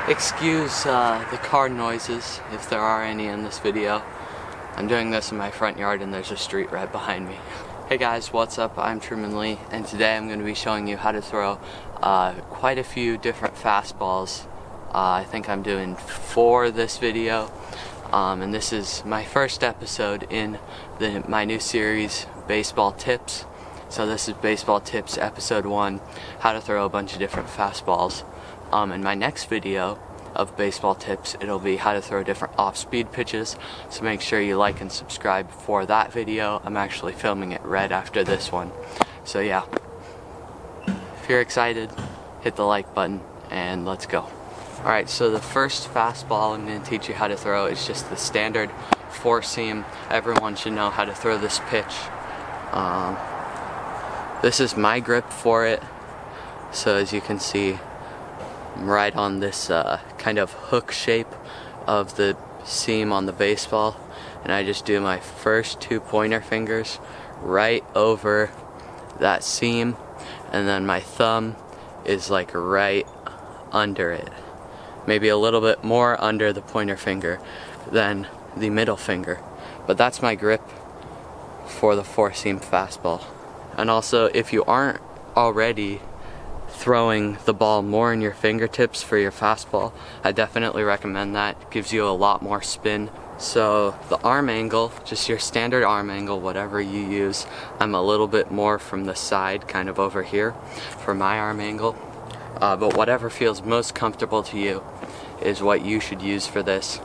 Excuse the car noises, if there are any in this video. I'm doing this in my front yard and there's a street right behind me. Hey guys, what's up? I'm Truman Lee, and today I'm going to be showing you how to throw quite a few different fastballs. I think I'm doing 4 this video, and this is my first episode in my new series, Baseball Tips. So this is Baseball Tips episode 1, how to throw a bunch of different fastballs. In my next video of baseball tips, it'll be how to throw different off-speed pitches, so make sure you like and subscribe for that video. I'm actually filming it right after this one. So yeah, if you're excited, hit the like button and let's go. Alright, so the first fastball I'm going to teach you how to throw is just the standard 4-seam. Everyone should know how to throw this pitch. This is my grip for it, so as you can see, I'm right on this kind of hook shape of the seam on the baseball, and I just do my first 2 pointer fingers right over that seam, and then my thumb is like right under it, maybe a little bit more under the pointer finger than the middle finger, but that's my grip for the 4-seam fastball. And also, if you aren't already throwing the ball more in your fingertips for your fastball, I definitely recommend that. It gives you a lot more spin. So the arm angle, just your standard arm angle, whatever you use, I'm a little bit more from the side, kind of over here for my arm angle, but whatever feels most comfortable to you is what you should use for this.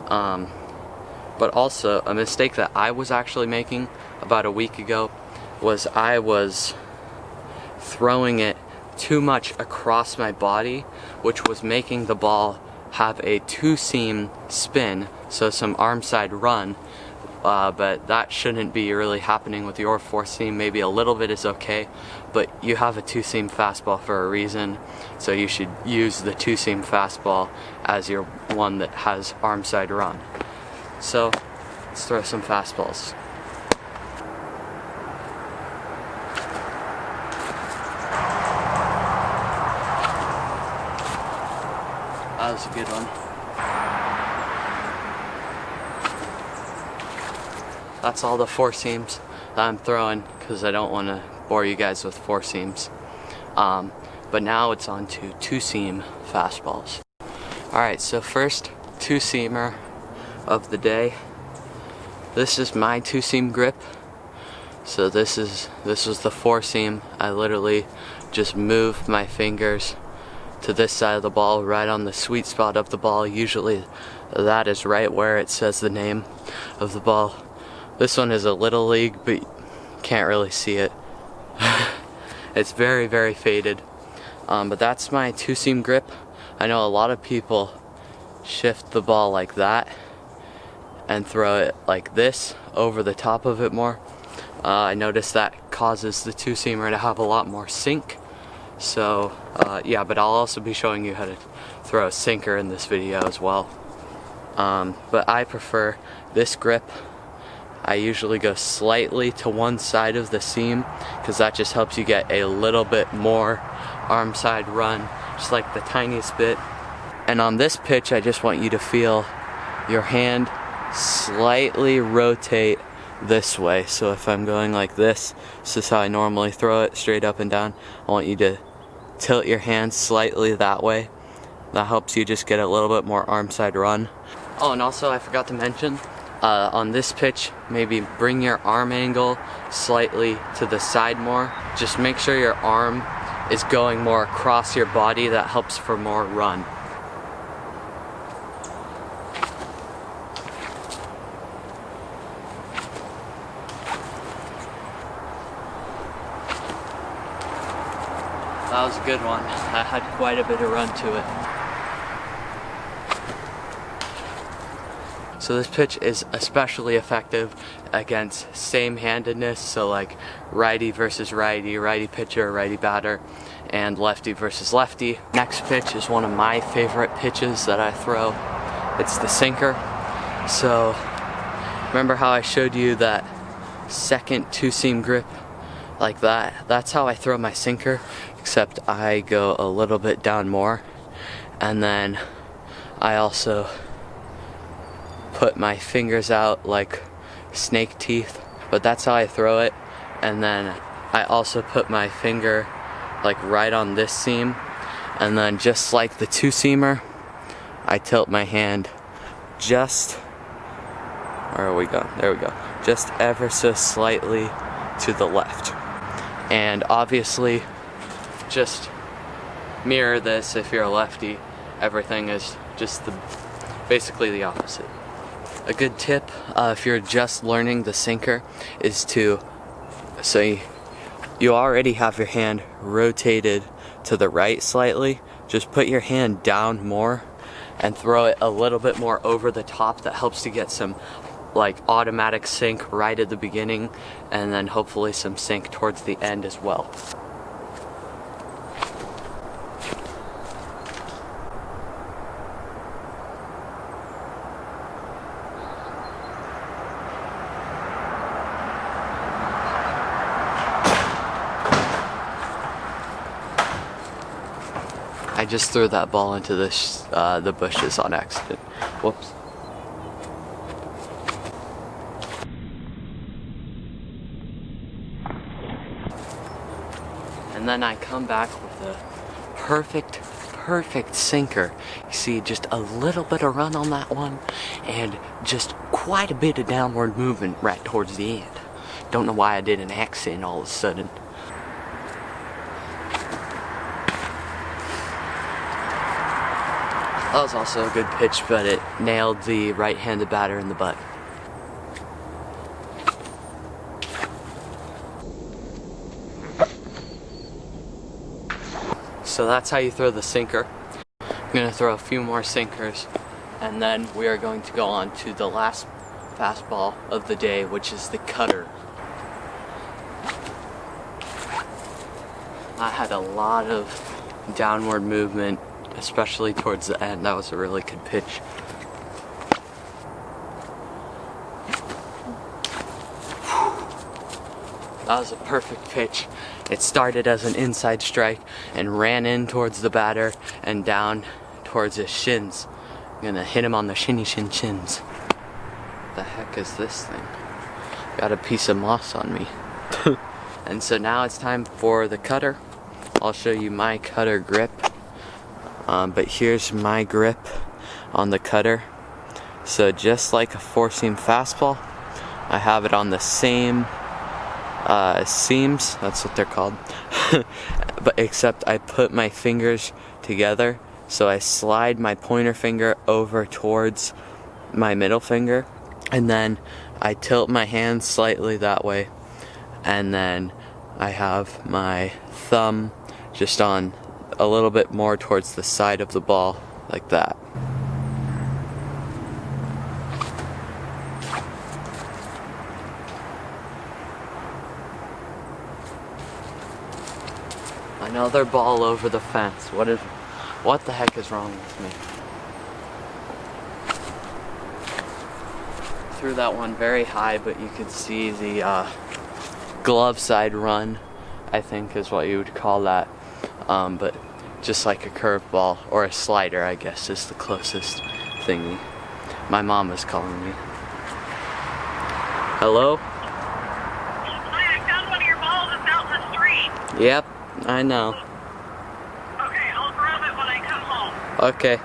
But also, a mistake that I was actually making about a week ago was I was throwing it too much across my body, which was making the ball have a 2-seam spin, so some arm side run, but that shouldn't be really happening with your 4-seam. Maybe a little bit is okay, but you have a 2-seam fastball for a reason, so you should use the 2-seam fastball as your one that has arm side run. So let's throw some fastballs. That was a good one. That's all the 4 seams that I'm throwing, because I don't want to bore you guys with 4 seams. But now it's on to 2-seam fastballs. Alright, so first 2-seamer of the day. This is my 2-seam grip. So this was the 4-seam. I literally just move my fingers to this side of the ball, right on the sweet spot of the ball. Usually that is right where it says the name of the ball. This one is a little league, but you can't really see it. It's very, very faded. But that's my 2-seam grip. I know a lot of people shift the ball like that and throw it like this over the top of it more. I noticed that causes the 2-seamer to have a lot more sink. So yeah, but I'll also be showing you how to throw a sinker in this video as well. But I prefer this grip. I usually go slightly to one side of the seam, because that just helps you get a little bit more arm side run, just like the tiniest bit. And on this pitch, I just want you to feel your hand slightly rotate this way. So if I'm going like this is how I normally throw it, straight up and down. I want you to tilt your hand slightly that way. That helps you just get a little bit more arm side run. Oh, and also I forgot to mention, on this pitch, maybe bring your arm angle slightly to the side more. Just make sure your arm is going more across your body. That helps for more run. That was a good one. I had quite a bit of run to it. So this pitch is especially effective against same-handedness, so like righty versus righty, righty pitcher, righty batter, and lefty versus lefty. Next pitch is one of my favorite pitches that I throw. It's the sinker. So remember how I showed you that second 2-seam grip like that? That's how I throw my sinker, except I go a little bit down more, and then I also put my fingers out like snake teeth, but that's how I throw it. And then I also put my finger like right on this seam, and then just like the two-seamer, I tilt my hand just, where we go, there we go, just ever so slightly to the left. And obviously just mirror this if you're a lefty. Everything is just basically the opposite. A good tip if you're just learning the sinker is to, so you already have your hand rotated to the right slightly, just put your hand down more and throw it a little bit more over the top. That helps to get some like automatic sink right at the beginning, and then hopefully some sink towards the end as well. I just threw that ball into the bushes on accident. Whoops. And then I come back with a perfect sinker. You see just a little bit of run on that one, and just quite a bit of downward movement right towards the end. Don't know why I did an accent all of a sudden. That was also a good pitch, but it nailed the right-handed batter in the butt. So that's how you throw the sinker. I'm going to throw a few more sinkers, and then we are going to go on to the last fastball of the day, which is the cutter. I had a lot of downward movement, especially towards the end. That was a really good pitch. That was a perfect pitch. It started as an inside strike and ran in towards the batter and down towards his shins. I'm gonna hit him on the shins. What the heck is this thing? Got a piece of moss on me. And so now it's time for the cutter. I'll show you my cutter grip. But here's my grip on the cutter. So just like a four-seam fastball, I have it on the same seams, that's what they're called. But except I put my fingers together, so I slide my pointer finger over towards my middle finger, and then I tilt my hand slightly that way, and then I have my thumb just on a little bit more towards the side of the ball, like that. Another ball over the fence. What the heck is wrong with me? Threw that one very high, but you could see the glove side run, I think is what you would call that. But just like a curveball, or a slider, I guess, is the closest thingy. My mom is calling me. Hello? Hi, I found one of your balls. It's out in the street. Yep, I know. Okay, I'll grab it when I come home. Okay.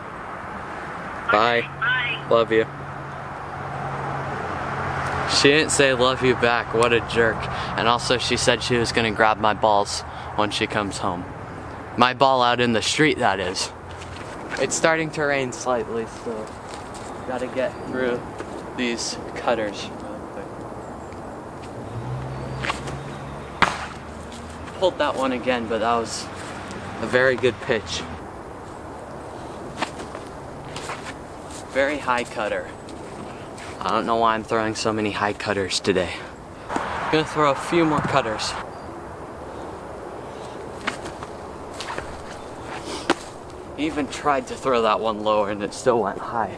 Bye. Okay, bye. Love you. She didn't say love you back. What a jerk. And also she said she was gonna grab my balls when she comes home. My ball out in the street, that is. It's starting to rain slightly, so gotta get through these cutters real quick. Pulled that one again, but that was a very good pitch. Very high cutter. I don't know why I'm throwing so many high cutters today. I'm gonna throw a few more cutters. Even tried to throw that one lower and it still went high.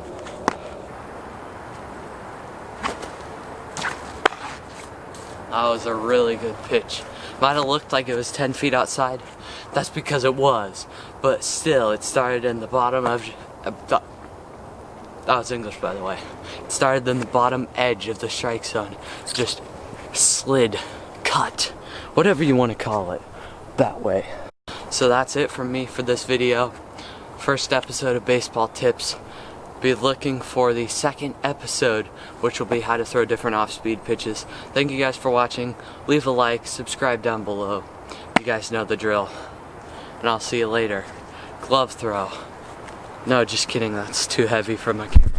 That was a really good pitch. Might have looked like it was 10 feet outside. That's because it was. But still, it started in the bottom of That was English, by the way. It started in the bottom edge of the strike zone. Just slid, cut, whatever you want to call it, that way. So that's it from me for this video. First episode of Baseball Tips. Be looking for the second episode, which will be how to throw different off-speed pitches. Thank you guys for watching. Leave a like, subscribe down below. You guys know the drill. And I'll see you later. Glove throw. No, just kidding, that's too heavy for my camera.